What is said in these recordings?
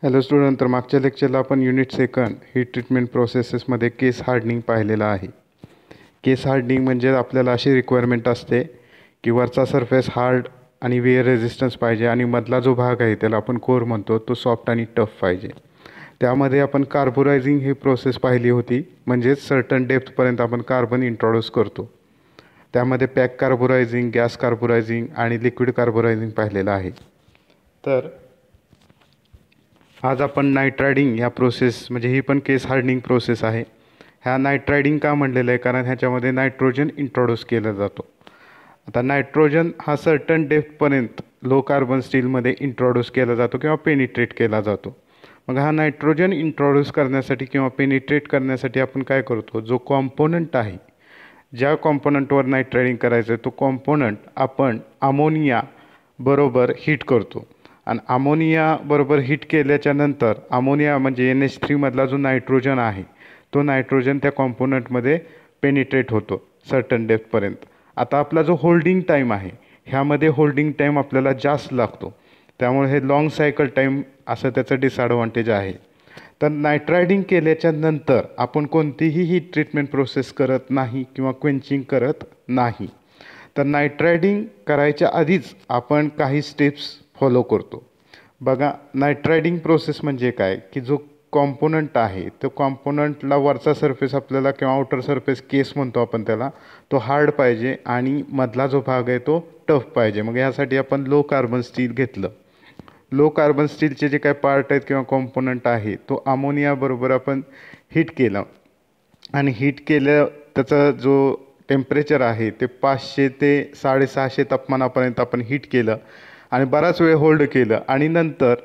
Hello student, तर मागच्या लेक्चरला आपण युनिट सेकंड हीट ट्रीटमेंट प्रोसेसेसमध्ये केस हार्डनिंग पाहिलेलं आहे. केस हार्डनिंग म्हणजे आपल्याला अशी रिक्वायरमेंट असते की वरचा सरफेस हार्ड आणि वेअर रेझिस्टन्स पाहिजे आणि मधला जो भाग आहे त्याला आपण कोर म्हणतो, तो सॉफ्ट आणि टफ पाहिजे. त्यामध्ये आपण कार्बोरायझिंग ही प्रोसेस पाहिली होती, म्हणजेच सर्टन डेप्थपर्यंत आपण कार्बन इंट्रोड्यूस करतो. त्यामध्ये पॅक कार्बोरायझिंग, गॅस कार्बोरायझिंग आणि लिक्विड कार्बोरायझिंग पाहिलेलं आहे. तर आज आपण नायट्रायडिंग या प्रोसेस, म्हणजे ही पण केस हार्डनिंग प्रोसेस आहे. ह्या नायट्रायडिंग का म्हणलेलं आहे, कारण ह्याच्यामध्ये नायट्रोजन इंट्रोड्यूस केला जातो. आता नायट्रोजन हा सर्टन डेप्थपर्यंत लो कार्बन स्टीलमध्ये इंट्रोड्यूस केला जातो किंवा पेनिट्रेट केला जातो. मग हा नायट्रोजन इंट्रोड्यूस करण्यासाठी किंवा पेनिट्रेट करण्यासाठी आपण काय करतो, जो कॉम्पोनंट आहे, ज्या कॉम्पोनंटवर नायट्रायडिंग करायचं आहे तो कॉम्पोनंट आपण अमोनिया बरोबर हीट करतो. आणि अमोनिया बरोबर हीट केल्याच्या नंतर अमोनिया म्हणजे NH3 मधला जो नायट्रोजन आहे, तो नायट्रोजन त्या कॉम्पोनंटमध्ये पेनिट्रेट होतो सर्टन डेप्थपर्यंत. आता आपला जो होल्डिंग टाईम आहे, ह्यामध्ये होल्डिंग टाईम आपल्याला जास्त लागतो, त्यामुळे हे लॉंग सायकल टाईम असं त्याचं डिसॲडव्हान्टेज आहे. तर नायट्रायडिंग केल्याच्या नंतर आपण कोणतीही हीट ट्रीटमेंट प्रोसेस करत नाही किंवा क्वेंचिंग करत नाही. तर नायट्रायडिंग करायच्या आधीच आपण काही स्टेप्स फॉलो करतो. बघा, नायट्रायडिंग प्रोसेस म्हणजे काय की जो कॉम्पोनंट आहे तो कॉम्पोनंटला वरचा सरफेस आपल्याला किंवा आउटर सरफेस केस म्हणतो आपण त्याला, तो हार्ड पाहिजे आणि मधला जो भाग आहे तो टफ पाहिजे. मग यासाठी आपण लो कार्बन स्टील घेतलं. लो कार्बन स्टीलचे जे काही पार्ट आहेत किंवा कॉम्पोनंट आहे तो अमोनिया बरोबर आपण हीट केलं आणि हीट केलं त्याचा जो टेम्परेचर आहे ते 500 ते 650 तापमानापर्यंत आपण हीट केलं आणि बराच वेळ होल्ड केलं आणि नंतर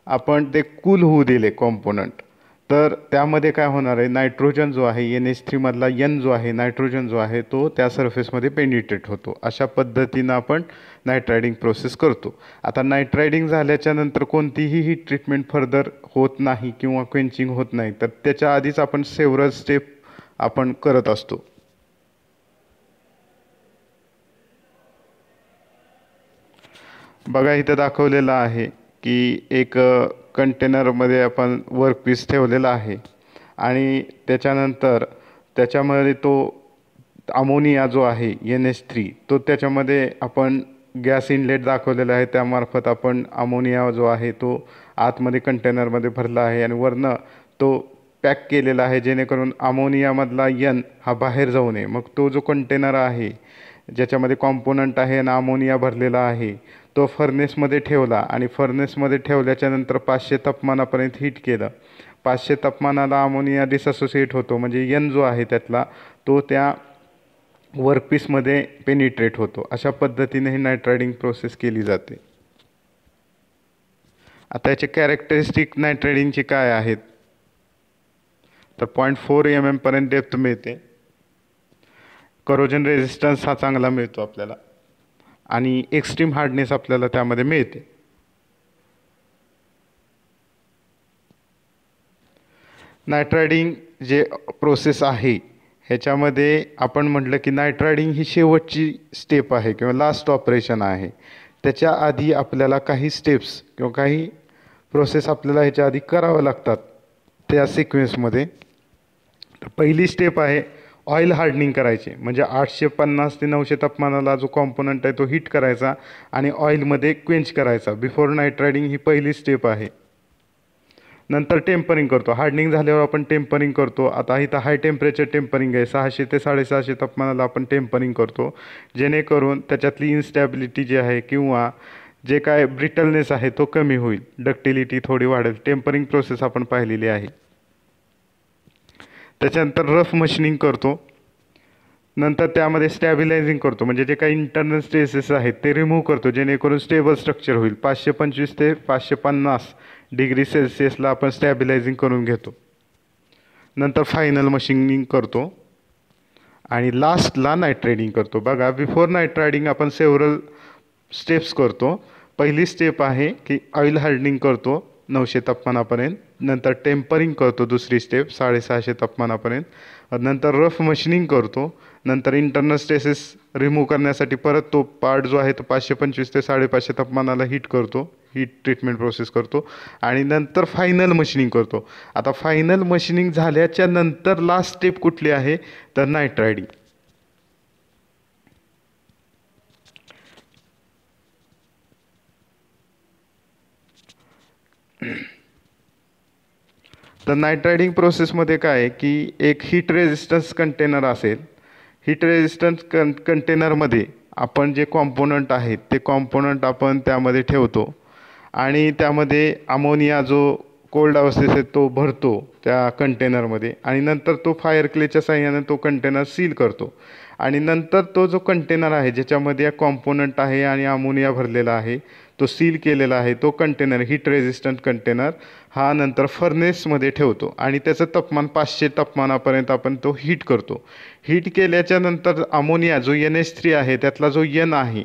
आपण ते कूल होऊ दिले कॉम्पोनंट. तर त्यामध्ये काय होणार आहे, नायट्रोजन जो आहे NH3 मधला जो आहे नायट्रोजन जो आहे तो त्या सरफेसमध्ये पेनिट्रेट होतो. अशा पद्धतीनं आपण नायट्रायडिंग प्रोसेस करतो. आता नायट्रायडिंग झाल्याच्या नंतर कोणतीही हीट ट्रीटमेंट फर्दर होत नाही किंवा क्वेंचिंग होत नाही, तर त्याच्या आधीच आपण सेव्हरल स्टेप आपण करत असतो. बघा, इथं दाखवलेलं आहे की एक कंटेनरमध्ये आपण वर्कपीस ठेवलेला आहे आणि त्याच्यानंतर त्याच्यामध्ये तो अमोनिया जो आहे NH3 तो त्याच्यामध्ये आपण गॅस इनलेट दाखवलेला आहे, त्यामार्फत आपण अमोनिया जो आहे तो आतमध्ये कंटेनरमध्ये भरला आहे आणि वरनं तो पॅक केलेला आहे जेणेकरून अमोनियामधला हा बाहेर जाऊ नये. मग तो जो कंटेनर आहे ज्याच्यामध्ये कॉम्पोनंट आहे आणि अमोनिया भरलेला आहे तो फर्नेसमध्ये ठेवला आणि फर्नेसमध्ये ठेवल्याच्या नंतर 500 तापमानापर्यंत हीट केलं. 500 तापमानाला अमोनिया डिसअसोसिएट होतो, म्हणजे जो आहे त्यातला तो त्या वर्कपीसमध्ये पेनिट्रेट होतो. अशा पद्धतीने ही नायट्रायडिंग प्रोसेस केली जाते. आता याचे कॅरेक्टरिस्टिक नायट्रायडिंगचे काय आहेत, तर 0.4 mm पर्यंत डेप्थ मिळते. करोजन रेझिस्टन्स हा चांगला मिळतो आपल्याला आणि एक्स्ट्रीम हार्डनेस आपल्याला त्यामध्ये मिळते. नायट्रायडिंग जे प्रोसेस आहे ह्याच्यामध्ये आपण म्हटलं की नायट्रायडिंग ही शेवटची स्टेप आहे किंवा लास्ट ऑपरेशन आहे. त्याच्या आधी आपल्याला काही स्टेप्स किंवा काही प्रोसेस आपल्याला ह्याच्या आधी कराव्या लागतात त्या सिक्वेन्समध्ये. तर पहिली स्टेप आहे ऑइल हार्डनिंग करायचे, म्हणजे 850 ते 900 तापमानाला जो कॉम्पोनंट आहे तो हीट करायचा आणि ऑइलमध्ये क्वेंच करायचा. बिफोर नायट्रायडिंग ही पहिली स्टेप आहे. नंतर टेम्परिंग करतो. हार्डनिंग झाल्यावर आपण टेम्परिंग करतो. आता इथं हाय टेम्परेचर टेम्परिंग आहे, 600 ते 650 तापमानाला आपण टेम्परिंग करतो, जेणेकरून त्याच्यातली इन्स्टॅबिलिटी जी आहे किंवा जे काय ब्रिटलनेस आहे तो कमी होईल, डक्टिलिटी थोडी वाढेल. टेम्परिंग प्रोसेस आपण पाहिलेली आहे. त्याच्यानंतर रफ मशीनिंग करतो. नंतर त्यामध्ये स्टॅबिलायझिंग करतो, म्हणजे जे काही इंटरनल स्ट्रेसेस आहेत ते रिमूव्ह करतो जेणेकरून स्टेबल स्ट्रक्चर होईल. 525 ते 550 डिग्री सेल्सिअसला आपण स्टॅबिलायझिंग करून घेतो. नंतर फायनल मशीनिंग करतो आणि लास्टला नायट्रायडिंग करतो. बघा, बिफोर नायट्रायडिंग आपण सेव्हरल स्टेप्स करतो. पहिली स्टेप आहे की ऑइल हार्डनिंग करतो 900 तापमानापर्यंत. नंतर टेम्परिंग करतो, दुसरी स्टेप 650 तापमानापर्यंत. नंतर रफ मशीनिंग करतो. नंतर इंटरनल स्ट्रेसेस रिमूव्ह करण्यासाठी परत तो पार्ट जो आहे तो 525 ते 550 तापमानाला हीट करतो. हीट ट्रीटमेंट प्रोसेस करतो आणि नंतर फायनल मशिनिंग करतो. आता फायनल मशिनिंग झाल्याच्या नंतर लास्ट स्टेप कुठली आहे तर नायट्रायडिंग. तर नायट्रायडिंग प्रोसेसमध्ये काय आहे की एक हीट रेझिस्टन्स कंटेनर असेल. हीट रेझिस्टन्स कंटेनरमध्ये आपण जे कॉम्पोनंट आहेत ते कॉम्पोनंट आपण त्यामध्ये ठेवतो आणि त्यामध्ये अमोनिया जो कोल्ड अवस्थेत आहे तो भरतो त्या कंटेनरमध्ये आणि नंतर तो फायर क्लेच्या साहाय्याने तो कंटेनर सील करतो आणि नंतर तो जो कंटेनर आहे ज्याच्यामध्ये कॉम्पोनंट आहे आणि अमोनिया भरलेला आहे तो सील केलेला आहे तो कंटेनर हीट रेझिस्टंट कंटेनर हा नंतर फर्नेसमध्ये ठेवतो आणि त्याचं तापमान 500 तापमानापर्यंत आपण तो हीट करतो. हीट केल्याच्या नंतर अमोनिया जो NH3 आहे त्यातला जो N आहे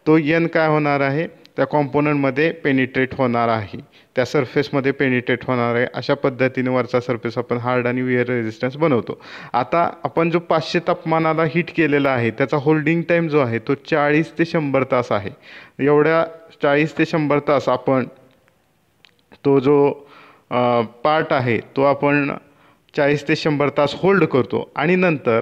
तो N काय होणार आहे त्या कॉम्पोनंटमध्ये पेनिट्रेट होणार आहे, त्या सरफेसमध्ये पेनिट्रेट होणार आहे. अशा पद्धतीने वरचा सरफेस आपण हार्ड आणि वेअर रेझिस्टन्स बनवतो. आता आपण जो 500 तापमानाला हीट केलेला आहे त्याचा होल्डिंग टाईम जो आहे तो 40 ते 100 तास आहे. एवढ्या 40 ते 100 तास आपण तो जो पार्ट आहे तो आपण 40 ते 100 तास होल्ड करतो आणि नंतर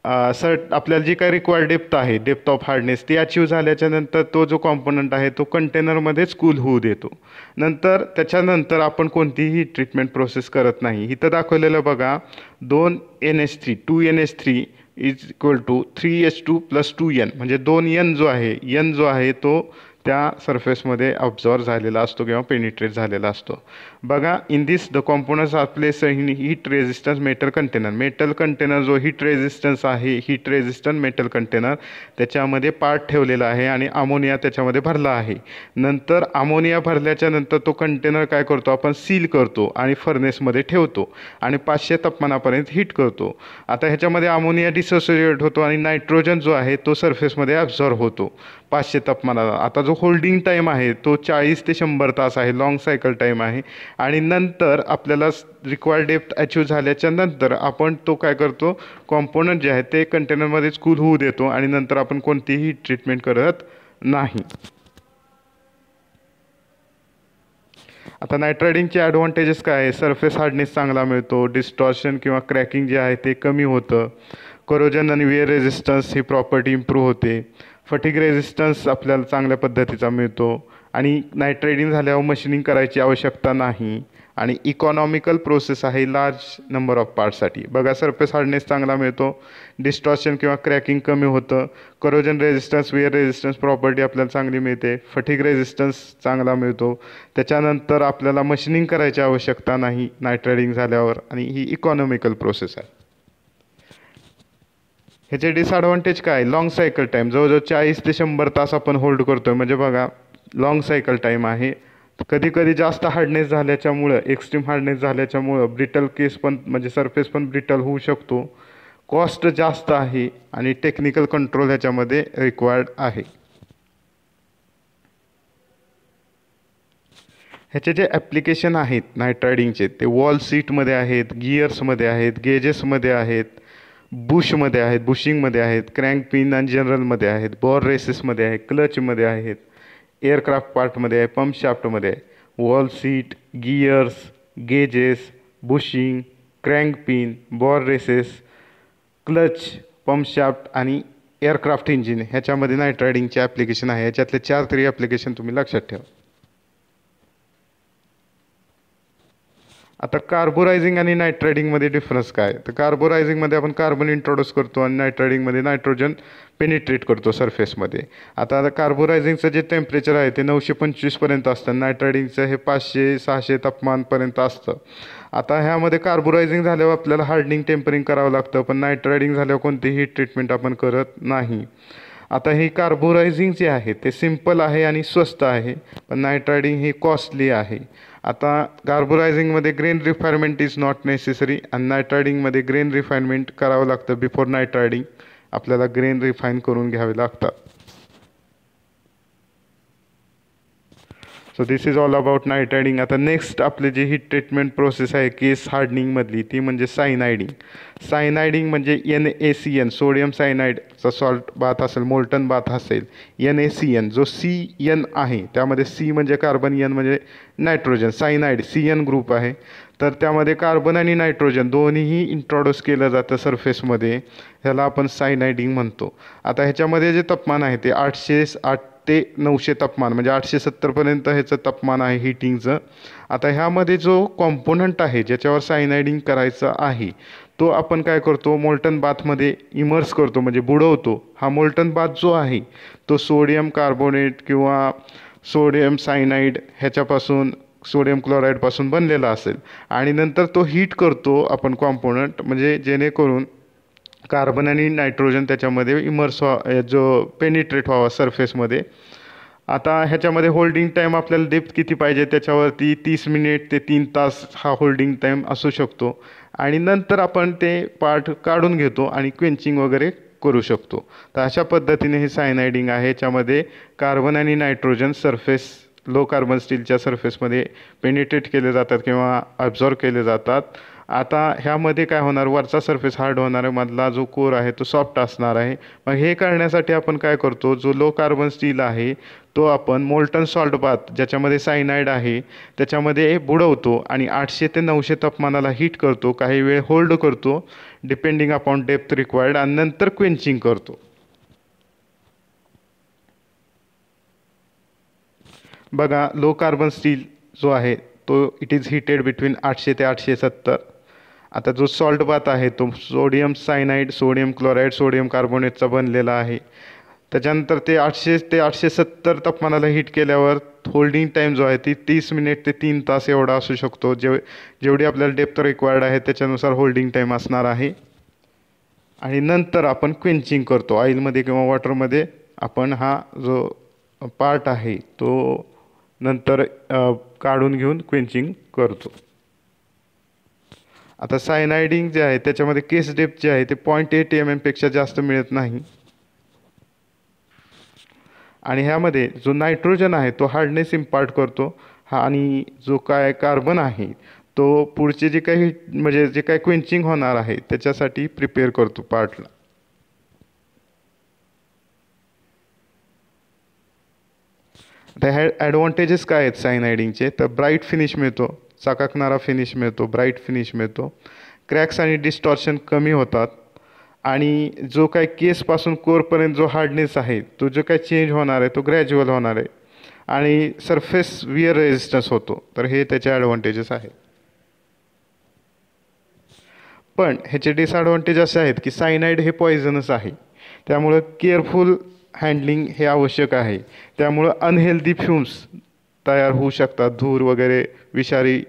आपल्याला जी काही रिक्वायर्ड डेप्थ आहे, डेप्थ ऑफ हार्डनेस ती अचीव झाल्याच्या नंतर तो जो कॉम्पोनंट आहे तो कंटेनरमध्येच कूल होऊ देतो. नंतर त्याच्यानंतर आपण कोणतीही ट्रीटमेंट प्रोसेस करत नाही. इथं दाखवलेलं बघा 2 NH3 2 NH3 is equal to 3H2 + 2N म्हणजे 2N जो आहे N जो आहे तो त्या सरफेसमध्ये ऑब्झॉर्व झालेला असतो किंवा पेनिट्रेट झालेला असतो. बघा in this the components are place in heat resistance metal container. Metal container जो हीट रेझिस्टन्स आहे हीट रेझिस्टंट मेटल कंटेनर त्याच्यामध्ये पार्ट ठेवलेला आहे आणि अमोनिया त्याच्यामध्ये भरला आहे. नंतर अमोनिया भरल्याच्या नंतर तो कंटेनर काय करतो आपण सील करतो आणि फर्नेसमध्ये ठेवतो आणि 500 तापमानापर्यंत हीट करतो. आता ह्याच्यामध्ये अमोनिया डिसोसिएट होतो आणि नायट्रोजन जो आहे तो सरफेसमध्ये ॲब्झॉर्ब होतो 500 तापमानाला. आता जो होल्डिंग टाईम आहे तो 40 ते 100 तास आहे, लॉंग सायकल टाईम आहे आणि नंतर आपल्याला रिक्वायर्ड डेप्थ अचीव झाल्याच्या नंतर आपण तो काय करतो कॉम्पोनंट जे आहे ते कंटेनरमध्येच कूल होऊ देतो आणि नंतर आपण कोणतीही ट्रीटमेंट करत नाही. आता नायट्रायडिंगचे ॲडव्हान्टेजेस काय आहे, सरफेस हार्डनेस चांगला मिळतो, डिस्टॉर्शन किंवा क्रॅकिंग जे आहे ते कमी होतं, करोजन आणि वेअर रेझिस्टन्स ही प्रॉपर्टी इम्प्रूव्ह होते, फटिग रेझिस्टन्स आपल्याला चांगल्या पद्धतीचा मिळतो आणि नायट्रायडिंग झाल्यावर मशिनिंग करायची आवश्यकता नाही आणि इकॉनॉमिकल प्रोसेस आहे लार्ज नंबर ऑफ पार्टसाठी. बघा सरफेस हार्डनेस चांगला मिळतो, डिस्टॉर्शन किंवा क्रॅकिंग कमी होतं, corrosion resistance wear resistance property आपल्याला चांगली मिळते, फटिग रेझिस्टन्स चांगला मिळतो. त्याच्यानंतर आपल्याला मशिनिंग करायची आवश्यकता नाही नायट्रायडिंग झाल्यावर आणि ही इकॉनॉमिकल प्रोसेस आहे. ह्याचे डिसॲडव्हान्टेज काय, लॉंग सायकल टाईम जवळजवळ 40 ते 100 तास आपण होल्ड करतो आहे म्हणजे बघा लॉंग सायकल टाईम आहे. कधी कधी जास्त हार्डनेस झाल्याच्यामुळं एक्स्ट्रीम हार्डनेस झाल्याच्यामुळं ब्रिटल केस पण म्हणजे सरफेस पण ब्रिटल होऊ शकतो. कॉस्ट जास्त आहे आणि टेक्निकल कंट्रोल ह्याच्यामध्ये रिक्वायर्ड आहे. ह्याचे जे ॲप्लिकेशन आहेत नायट्रायडिंगचे ते वॉल सीटमध्ये आहेत, गिअर्समध्ये आहेत, गेजेसमध्ये आहेत, बुशमध्ये आहेत, बुशिंगमध्ये आहेत, क्रँक पिन आणि जनरलमध्ये आहेत, बॉर रेसेसमध्ये आहे, क्लचमध्ये आहेत, एअरक्राफ्ट पार्टमध्ये आहे, पंप शाफ्टमध्ये आहे. Valve seat, gears, gauges, bushing, crank pin, ball races, clutch, pump shaft आणि एअरक्राफ्ट इंजिन ह्याच्यामध्ये नायट्रायडिंगचे ॲप्लिकेशन आहे. ह्याच्यातले 4 तरी ॲप्लिकेशन तुम्ही लक्षात ठेवा. आता कार्बोरायझिंग आणि नायट्रायडिंगमध्ये डिफरन्स काय, तर कार्बोरायझिंगमध्ये आपण कार्बन इंट्रोड्यूस करतो आणि नायट्रायडिंगमध्ये नायट्रोजन पेनिट्रेट करतो सरफेसमध्ये. आता कार्बोरायझिंगचं जे टेम्परेचर आहे ते 925पर्यंत असतं, नायट्रायडिंगचं हे 500-600 तापमानपर्यंत असतं. आता ह्यामध्ये कार्बोरायझिंग झाल्यावर आपल्याला हार्डनिंग टेम्परिंग करावं लागतं, पण नायट्रायडिंग झाल्यावर कोणतीही ट्रीटमेंट आपण करत नाही. आता ही कार्बोरायझिंग जे आहे ते सिम्पल आहे आणि स्वस्त आहे, पण नायट्रायडिंग ही कॉस्टली आहे. आता कार्बोरायझिंगमध्ये ग्रेन रिफायनमेंट इज नॉट नेसेसरी आणि नायट्रायडिंगमध्ये ग्रेन रिफायनमेंट करावं लागतं. बिफोर नायट्रायडिंग आपल्याला ग्रेन रिफाईन करून घ्यावे लागतात. So this is all about nitriding. आता नेक्स्ट आपली जी ही ट्रीटमेंट प्रोसेस आहे केस हार्डनिंगमधली ती म्हणजे सायनायडिंग. सायनायडिंग म्हणजे NaCN सोडियम सायनाईडचा सॉल्ट बाथ असेल, मोल्टन बाथ असेल, NaCN जो CN आहे त्यामध्ये C म्हणजे कार्बन, N म्हणजे नायट्रोजन, सायनाईड CN ग्रुप आहे. तर त्यामध्ये कार्बन आणि नायट्रोजन दोन्हीही इंट्रोड्यूस केलं जातं सरफेसमध्ये, ह्याला आपण सायनायडिंग म्हणतो. आता ह्याच्यामध्ये जे तापमान आहे ते 808 ते 900 तापमान म्हणजे 870पर्यंत ह्याचं तापमान आहे हीटिंगचं. आता ह्यामध्ये जो कॉम्पोनंट आहे ज्याच्यावर सायनायडिंग करायचं आहे तो आपण काय करतो, मोल्टन बाथमध्ये इमर्स करतो म्हणजे बुडवतो. हा मोल्टन बाथ जो आहे तो सोडियम कार्बोनेट किंवा सोडियम सायनाईड ह्याच्यापासून, सोडियम क्लोराईडपासून बनलेला असेल आणि नंतर तो हीट करतो आपण कॉम्पोनंट, म्हणजे जेणेकरून कार्बन आणि नायट्रोजन त्याच्यामध्ये इमर्स जो पेनिट्रेट व्हावा सरफेसमध्ये. आता ह्याच्यामध्ये होल्डिंग टाईम आपल्याला डेप्थ किती पाहिजे त्याच्यावरती 30 मिनिट ते 3 तास हा होल्डिंग टाईम असू शकतो. आणि नंतर आपण ते पार्ट काढून घेतो आणि क्वेंचिंग वगैरे करू शकतो. तर अशा पद्धतीने हे सायनायडिंग आहे. ह्याच्यामध्ये कार्बन आणि नायट्रोजन सरफेस, लो कार्बन स्टीलच्या सरफेसमध्ये पेनिट्रेट केले जातात किंवा ॲब्झॉर्ब केले जातात. आता ह्यामध्ये काय होणार, वरचा सरफेस हार्ड होणार आहे, मधला जो कोर आहे तो सॉफ्ट असणार आहे. मग हे करण्यासाठी आपण काय करतो, जो लो कार्बन स्टील आहे तो आपण मोल्टन सॉल्ट बाथ ज्याच्यामध्ये सायनाईड आहे त्याच्यामध्ये बुडवतो आणि 800 ते 900 तापमानाला हीट करतो, काही वेळ होल्ड करतो डिपेंडिंग अपॉन डेप्थ रिक्वायर्ड आणि नंतर क्वेंचिंग करतो. बघा, लो कार्बन स्टील जो आहे तो इट इज हीटेड बिटवीन 800 ते 870. आता जो सॉल्ट बाथ आहे तो sodium cyanide, sodium chloride, sodium कार्बोनेटचा बनलेला आहे. त्याच्यानंतर ते 800 ते 870 तापमानाला हीट केल्यावर होल्डिंग टाईम जो आहे ती 30 मिनिट ते 3 तास एवढा असू शकतो. जेवढी आपल्याला डेप्थ रिक्वायर्ड आहे त्याच्यानुसार होल्डिंग टाईम असणार आहे. आणि नंतर आपण क्वेंचिंग करतो ऑइलमध्ये किंवा वॉटरमध्ये. आपण हा जो पार्ट आहे तो नंतर काढून घेऊन क्वेंचिंग करतो. आता सायनायडिंग जे आहे त्याच्यामध्ये केस डेप्थ जे आहे ते 0.8 mm पेक्षा जास्त मिळत नाही. आणि ह्यामध्ये जो नायट्रोजन आहे तो हार्डनेस इम्पार्ट करतो हा, आणि जो काय कार्बन आहे तो पुढचे जे काही म्हणजे जे काही क्वेंचिंग होणार आहे त्याच्यासाठी प्रिपेअर करतो पार्टला. आता ह्या ॲडव्हान्टेजेस काय आहेत सायनायडिंगचे, तर ब्राईट फिनिश मिळतो, चकाकणारा फिनिश मिळतो, ब्राईट फिनिश मिळतो. क्रॅक्स आणि डिस्टॉर्शन कमी होतात. आणि जो काही केसपासून कोरपर्यंत जो हार्डनेस आहे तो जो काही चेंज होणार आहे तो ग्रॅज्युअल होणार आहे. आणि सरफेस विअर रेजिस्टन्स होतो. तर हे त्याचे ॲडव्हान्टेजेस आहेत. पण ह्याचे डिसॲडव्हान्टेज असे आहेत की सायनाईड हे पॉयझनस आहे, त्यामुळं केअरफुल हँडलिंग हे आवश्यक आहे. त्यामुळं अनहेल्दी फ्युम्स तयार होऊ शकतात, धूर वगैरे विषारी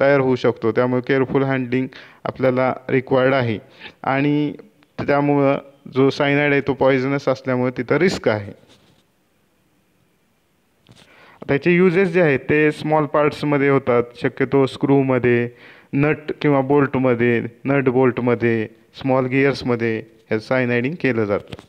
तयार होऊ शकतो. त्यामुळे केअरफुल हँडलिंग आपल्याला रिक्वायर्ड आहे. आणि त्यामुळं जो सायनाईड आहे तो पॉयझनस असल्यामुळे तिथं रिस्क आहे. त्याचे युजेस जे आहेत ते स्मॉल पार्ट्समध्ये होतात, शक्यतो स्क्रूमध्ये, नट किंवा बोल्टमध्ये, नट बोल्टमध्ये, स्मॉल गिअर्समध्ये हे सायनायडिंग केलं जातं.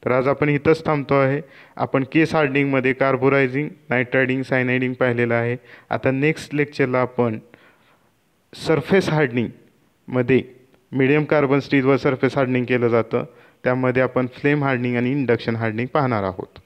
तर आज आपण इथंच थांबतो आहे. आपण केस हार्डनिंगमध्ये कार्बोरायझिंग, नायट्रायडिंग, सायनायडिंग पाहिलेलं आहे. आता नेक्स्ट लेक्चरला आपण सरफेस हार्डनिंगमध्ये मीडियम कार्बन स्टीलवर सरफेस हार्डनिंग केलं जातं, त्यामध्ये आपण फ्लेम हार्डनिंग आणि इंडक्शन हार्डनिंग पाहणार आहोत.